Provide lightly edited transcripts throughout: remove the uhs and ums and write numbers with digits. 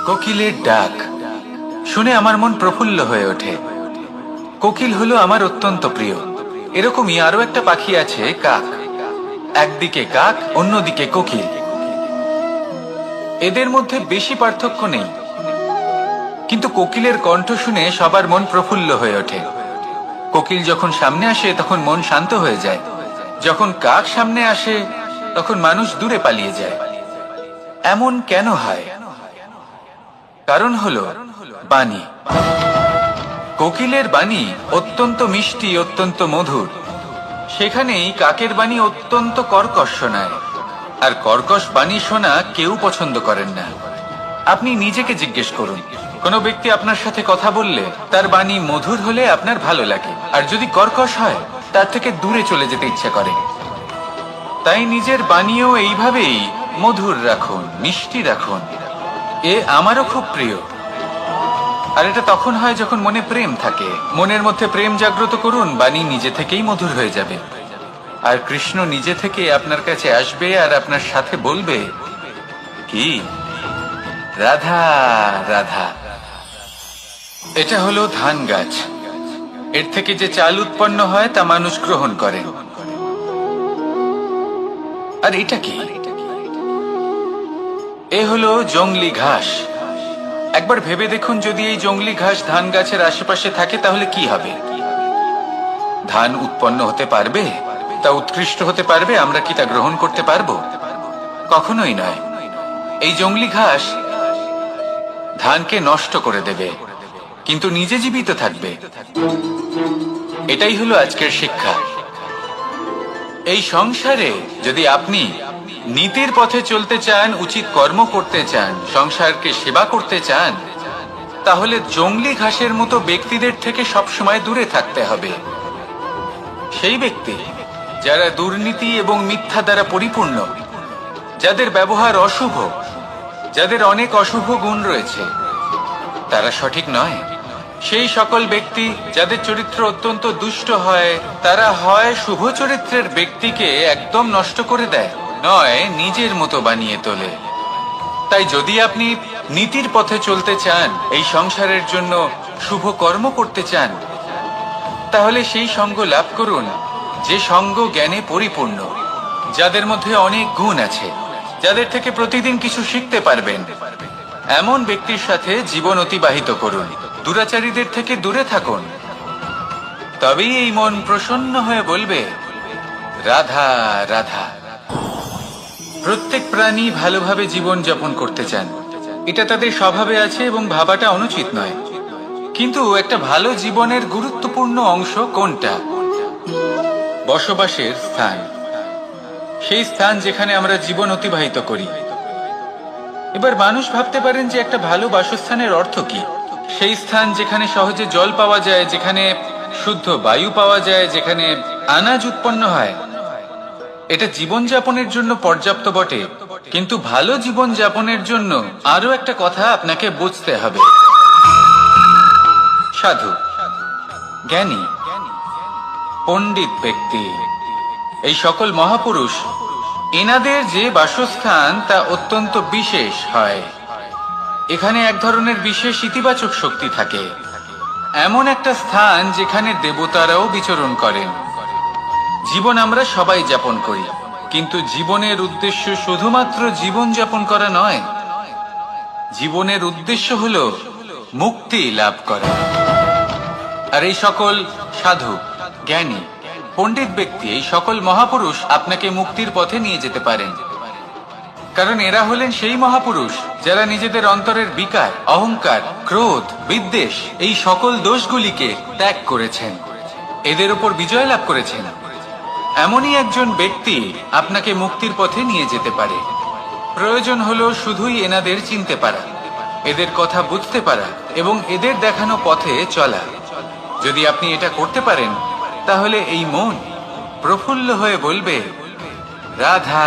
কোকিলের ডাক শুনে আমার মন প্রফুল্ল হয়ে ওঠে। কোকিল হলো আমার অত্যন্ত প্রিয়। এরকমই আরো একটা পাখি আছে, কাক। একদিকে কাক, অন্যদিকে কোকিল। এদের মধ্যে বেশি পার্থক্য নেই, কিন্তু কোকিলের কণ্ঠ শুনে সবার মন প্রফুল্ল হয়ে ওঠে। কোকিল যখন সামনে আসে তখন মন শান্ত হয়ে যায়, যখন কাক সামনে আসে তখন মানুষ দূরে পালিয়ে যায়। এমন কেন হয়? কারণ হলো বাণী। কোকিলের বাণী অত্যন্ত মিষ্টি, অত্যন্ত মধুর। সেখানেই কাকের বাণী অত্যন্ত কর্কশ শোনায়, আর কর্কশ বাণী শোনা কেউ পছন্দ করেন না। আপনি নিজেকে জিজ্ঞেস করুন, কোনো ব্যক্তি আপনার সাথে কথা বললে তার বাণী মধুর হলে আপনার ভালো লাগে, আর যদি কর্কশ হয় তার থেকে দূরে চলে যেতে ইচ্ছা করে। তাই নিজের বাণীও এইভাবেই মধুর রাখুন, মিষ্টি রাখুন। এ আমারও খুব প্রিয়। আর এটা তখন হয় যখন মনে প্রেম থাকে। মনের মধ্যে প্রেম জাগ্রত করুন, বাণী নিজে থেকেই মধুর হয়ে যাবে। আর কৃষ্ণ নিজে থেকে আপনার কাছে আসবে আর আপনার সাথে বলবে, কি রাধা রাধা। এটা হলো ধান গাছ। এর থেকে যে চাল উৎপন্ন হয় তা মানুষ গ্রহণ করে। আর এটা কি? এ হলো জংলি ঘাস। একবার ভেবে দেখুন, যদি এই জংলি ঘাস ধান গাছের আশেপাশে থাকে তাহলে কি হবে? ধান উৎপন্ন হতে পারবে? তা উৎকৃষ্ট হতে পারবে? আমরা কি তা গ্রহণ করতে পারবো? কখনোই নয়। এই জংলি ঘাস ধানকে নষ্ট করে দেবে, কিন্তু নিজে জীবিত থাকবে। এটাই হলো আজকের শিক্ষা। এই সংসারে যদি আপনি নীতির পথে চলতে চান, উচিত কর্ম করতে চান, সংসারকে সেবা করতে চান, তাহলে জংলি ঘাসের মতো ব্যক্তিদের থেকে সবসময় দূরে থাকতে হবে। সেই ব্যক্তি যারা দুর্নীতি এবং মিথ্যা দ্বারা পরিপূর্ণ, যাদের ব্যবহার অশুভ, যাদের অনেক অশুভ গুণ রয়েছে, তারা সঠিক নয়। সেই সকল ব্যক্তি যাদের চরিত্র অত্যন্ত দুষ্ট হয়, তারা হয় শুভ চরিত্রের ব্যক্তিকে একদম নষ্ট করে দেয়, নয় নিজের মতো বানিয়ে তোলে। তাই যদি আপনি নীতির পথে চলতে চান, এই সংসারের জন্য শুভ কর্ম করতে চান, তাহলে সেই সঙ্গ লাভ করুন যে সঙ্গ জ্ঞানে পরিপূর্ণ, যাদের মধ্যে অনেক গুণ আছে, যাদের থেকে প্রতিদিন কিছু শিখতে পারবেন। এমন ব্যক্তির সাথে জীবন অতিবাহিত করুন। দুরাচারীদের থেকে দূরে থাকুন। তবেই এই মন প্রসন্ন হয়ে বলবে, রাধা রাধা। প্রত্যেক প্রাণী ভালোভাবে জীবন যাপন করতে চান, এটা তাদের স্বভাবে আছে এবং ভাবাটা অনুচিত নয়। কিন্তু একটা ভালো জীবনের গুরুত্বপূর্ণ অংশ কোনটা? বসবাসের স্থান। সেই স্থান যেখানে আমরা জীবন অতিবাহিত করি। এবার মানুষ ভাবতে পারেন যে একটা ভালো বাসস্থানের অর্থ কি? সেই স্থান যেখানে সহজে জল পাওয়া যায়, যেখানে শুদ্ধ বায়ু পাওয়া যায়, যেখানে আনাজ উৎপন্ন হয়। এটা জীবনযাপনের জন্য পর্যাপ্ত বটে, কিন্তু ভালো জীবন যাপনের জন্য আরো একটা কথা আপনাকে বুঝতে হবে। সাধু, জ্ঞানী, পণ্ডিত ব্যক্তি, এই সকল মহাপুরুষ, এনাদের যে বাসস্থান তা অত্যন্ত বিশেষ হয়। এখানে এক ধরনের বিশেষ ইতিবাচক শক্তি থাকে। এমন একটা স্থান যেখানে দেবতারাও বিচরণ করেন। জীবন আমরা সবাই যাপন করি, কিন্তু জীবনের উদ্দেশ্য শুধুমাত্র জীবন যাপন করা নয়। জীবনের উদ্দেশ্য হলো মুক্তি লাভ করা। আর এই সকল সাধু, জ্ঞানী, পণ্ডিত ব্যক্তি, এই সকল মহাপুরুষ আপনাকে মুক্তির পথে নিয়ে যেতে পারেন। কারণ এরা হলেন সেই মহাপুরুষ যারা নিজেদের অন্তরের বিকার, অহংকার, ক্রোধ, বিদ্বেষ, এই সকল দোষগুলিকে ত্যাগ করেছেন, এদের উপর বিজয় লাভ করেছেন। এমনই একজন ব্যক্তি আপনাকে মুক্তির পথে নিয়ে যেতে পারে। প্রয়োজন হলো শুধুই এনাদের চিনতে পারা, এদের কথা বুঝতে পারা এবং এদের দেখানো পথে চলা। যদি আপনি এটা করতে পারেন, তাহলে এই মন প্রফুল্ল হয়ে বলবে, রাধা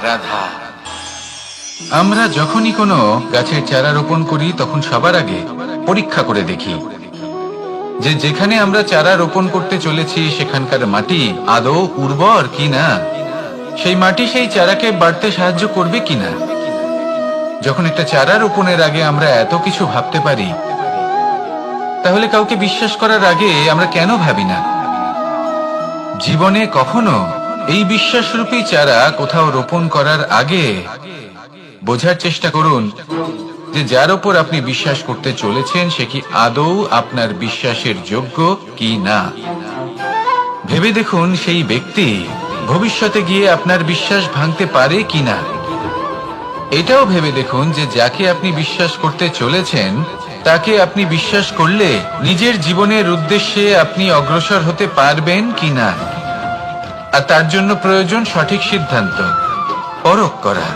রাধা। আমরা যখনই কোনো গাছের চারা রোপণ করি, তখন সবার আগে পরীক্ষা করে দেখি যে যেখানে আমরা চারা রোপণ করতে চলেছি সেখানকার মাটি আদৌ উর্বর কিনা, সেই মাটি সেই চারাকে বাড়তে সাহায্য করবে কিনা। যখন একটা চারা রোপণের আগে আমরা এত কিছু ভাবতে পারি, তাহলে কাউকে বিশ্বাস করার আগে আমরা কেন ভাবি না? জীবনে কখনো এই বিশ্বাসরূপী চারা কোথাও রোপণ করার আগে বোঝার চেষ্টা করুন যে যার উপর আপনি বিশ্বাস করতে চলেছেন সে কি আদৌ আপনার বিশ্বাসের যোগ্য কি না। ভেবে দেখুন সেই ব্যক্তি ভবিষ্যতে গিয়ে আপনার বিশ্বাস ভাঙতে পারে কিনা। এটাও ভেবে দেখুন যে যাকে আপনি বিশ্বাস করতে চলেছেন তাকে আপনি বিশ্বাস করলে নিজের জীবনের উদ্দেশ্যে আপনি অগ্রসর হতে পারবেন কিনা। আর তার জন্য প্রয়োজন সঠিক সিদ্ধান্ত, পরখ করা,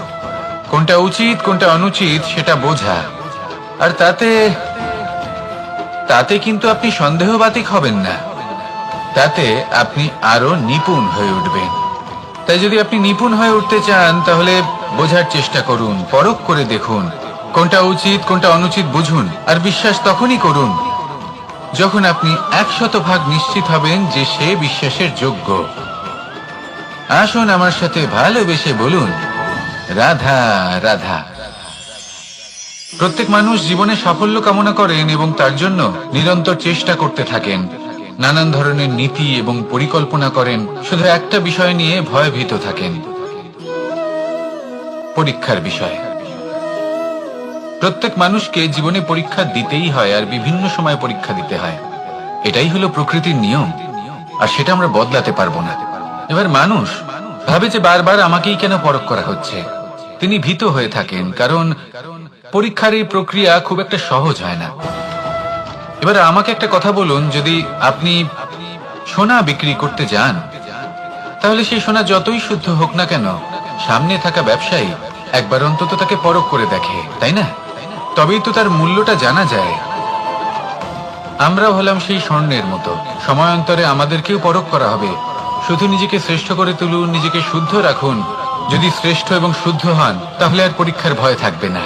কোনটা উচিত কোনটা অনুচিত সেটা বোঝা। আর তাতে কিন্তু আপনি সন্দেহবাতিক হবেন না, তাতে আপনি আরো নিপুণ হয়ে উঠবেন। তাই যদি আপনি নিপুণ হয়ে উঠতে চান তাহলে বোঝার চেষ্টা করুন, পরখ করে দেখুন কোনটা উচিত কোনটা অনুচিত বুঝুন। আর বিশ্বাস তখনই করুন যখন আপনি 100% নিশ্চিত হবেন যে সে বিশ্বাসের যোগ্য। আসুন আমার সাথে ভালোবেসে বলুন, রাধা রাধা। প্রত্যেক মানুষ জীবনে সাফল্য কামনা করেন এবং তার জন্য নিরন্তর চেষ্টা করতে থাকেন, নানান ধরনের নীতি এবং পরিকল্পনা করেন। শুধু একটা বিষয় নিয়ে ভয়ভীত থাকেন, পরীক্ষার বিষয়। প্রত্যেক মানুষকে জীবনে পরীক্ষা দিতেই হয়, আর বিভিন্ন সময় পরীক্ষা দিতে হয়। এটাই হলো প্রকৃতির নিয়ম, আর সেটা আমরা বদলাতে পারবো না। এবার মানুষ ভাবে যে বারবার আমাকেই কেন পরখ করা হচ্ছে। তিনি ভীত হয়ে থাকেন, কারণ পরীক্ষার এই প্রক্রিয়া খুব একটা সহজ হয় না। এবার আমাকে একটা কথা বলুন, যদি আপনি সোনা বিক্রি করতে যান, তাহলে সেই সোনা যতই শুদ্ধ হোক না কেন সামনে থাকা ব্যবসায়ী একবার অন্তত তাকে পরখ করে দেখে, তাই না? তবেই তো তার মূল্যটা জানা যায়। আমরা হলাম সেই স্বর্ণের মতো, সময়ান্তরে আমাদেরকেও পরখ করা হবে। শুধু নিজেকে শ্রেষ্ঠ করে তুলুন, নিজেকে শুদ্ধ রাখুন। যদি শ্রেষ্ঠ এবং শুদ্ধ হন তাহলে আর পরীক্ষার ভয় থাকবে না,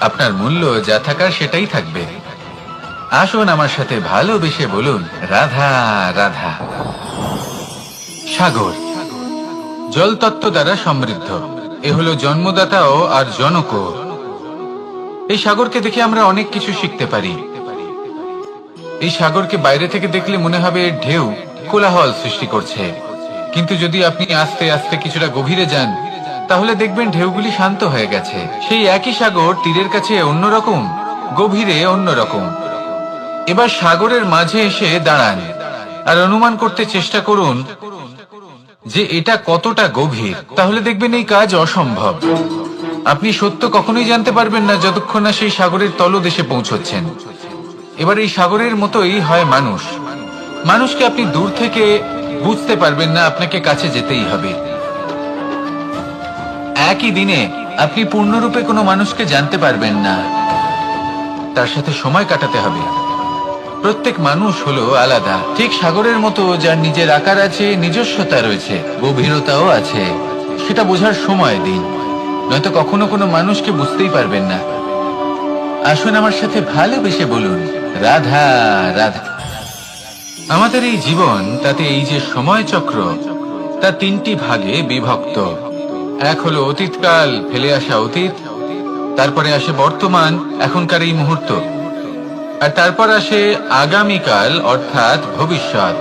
আপনার মূল্য যা থাকার সেটাই থাকবে। আসুন আমার সাথে ভালোবেসে বলুন, রাধা রাধা। সাগর জল তত্ত্ব দ্বারা সমৃদ্ধ, এ হলো জন্মদাতাও আর জনকও। এই সাগরকে দেখে আমরা অনেক কিছু শিখতে পারি। এই সাগরকে বাইরে থেকে দেখলে মনে হবে ঢেউ কোলাহল সৃষ্টি করছে, কিন্তু যদি আপনি আস্তে আস্তে কিছুটা গভীরে যান তাহলে দেখবেন ঢেউগুলি শান্ত হয়ে গেছে। সেই একই সাগর তীরের কাছে অন্যরকম, গভীরে অন্যরকম। এবার সাগরের মাঝে এসে দাঁড়ান আর অনুমান করতে চেষ্টা করুন যে এটা কতটা গভীর। তাহলে দেখবেন এই কাজ অসম্ভব। আপনি সত্য কখনোই জানতে পারবেন না যতক্ষণ না সেই সাগরের তলদেশে পৌঁছচ্ছেন। এবার এই সাগরের মতোই হয় মানুষ। মানুষকে আপনি দূর থেকে বুঝতে পারবেন না, আপনাকে কাছে যেতেই হবে। একই দিনে আপনি পূর্ণরূপে কোনো মানুষকে জানতে পারবেন না, তার সাথে সময় কাটাতে হবে। প্রত্যেক মানুষ হলো আলাদা, ঠিক সাগরের মতো, যার নিজের আকার আছে, নিজস্বতা রয়েছে, গভীরতাও আছে। সেটা বোঝার সময় দিন, নয়তো কখনো কোনো মানুষকে বুঝতেই পারবেন না। আসুন আমার সাথে ভালোবেসে বলুন, রাধা রাধা। আমাদের এই জীবন, তাতে এই যে সময় চক্র, তা 3টি ভাগে বিভক্ত। এক হলো অতীতকাল, ফেলে আসা অতীত, তারপরে আসে বর্তমান, এখনকার এই মুহূর্ত, আর তারপর আসে আগামীকাল অর্থাৎ ভবিষ্যৎ।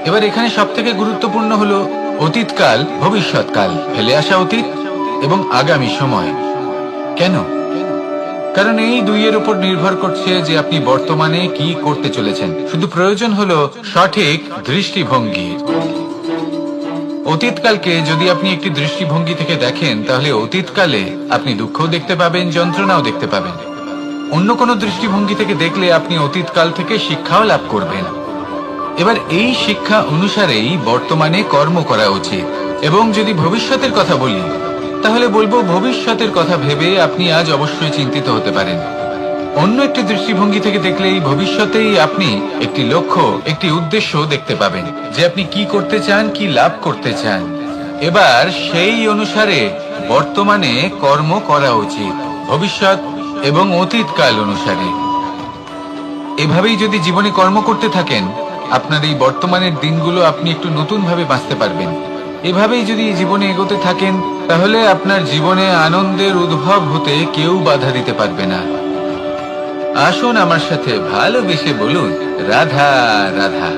এবার এখানে সবথেকে গুরুত্বপূর্ণ হলো অতীতকাল, ভবিষ্যৎকাল, ফেলে আসা অতীত এবং আগামী সময়। কেন? কারণ এই দুইয়ের উপর নির্ভর করছে যে আপনি বর্তমানে কি করতে চলেছেন। শুধু প্রয়োজন হলো সঠিক দৃষ্টিভঙ্গি। অতীতকালকে যদি আপনি একটি দৃষ্টিভঙ্গি থেকে দেখেন তাহলে অতীতকালে আপনি দুঃখও দেখতে পাবেন, যন্ত্রণাও দেখতে পাবেন। অন্য কোনো দৃষ্টিভঙ্গি থেকে দেখলে আপনি অতীতকাল থেকে শিক্ষাও লাভ করবেন। এবার এই শিক্ষা অনুসারেই বর্তমানে কর্ম করা উচিত। এবং যদি ভবিষ্যতের কথা বলি তাহলে বলবো, ভবিষ্যতের কথা ভেবে আপনি আজ অবশ্যই চিন্তিত হতে পারেন। অন্য একটি দৃষ্টিভঙ্গি থেকে দেখলে এই ভবিষ্যতেই আপনি একটি লক্ষ্য, একটি উদ্দেশ্য দেখতে পাবেন, যে আপনি কি করতে চান, কি লাভ করতে চান। এবার সেই অনুসারে বর্তমানে কর্ম করা উচিত, ভবিষ্যৎ এবং অতীতকাল অনুসারে। এভাবেই যদি জীবনে কর্ম করতে থাকেন, আপনার এই বর্তমানের দিনগুলো আপনি একটু নতুন ভাবে বাঁচতে পারবেন। এভাবেই যদি জীবনে এগোতে থাকেন তাহলে আপনার জীবনে আনন্দের উদ্ভব হতে কেউ বাধা দিতে পারবে না। আসুন আমার সাথে ভালোবেসে বলুন, রাধা রাধা।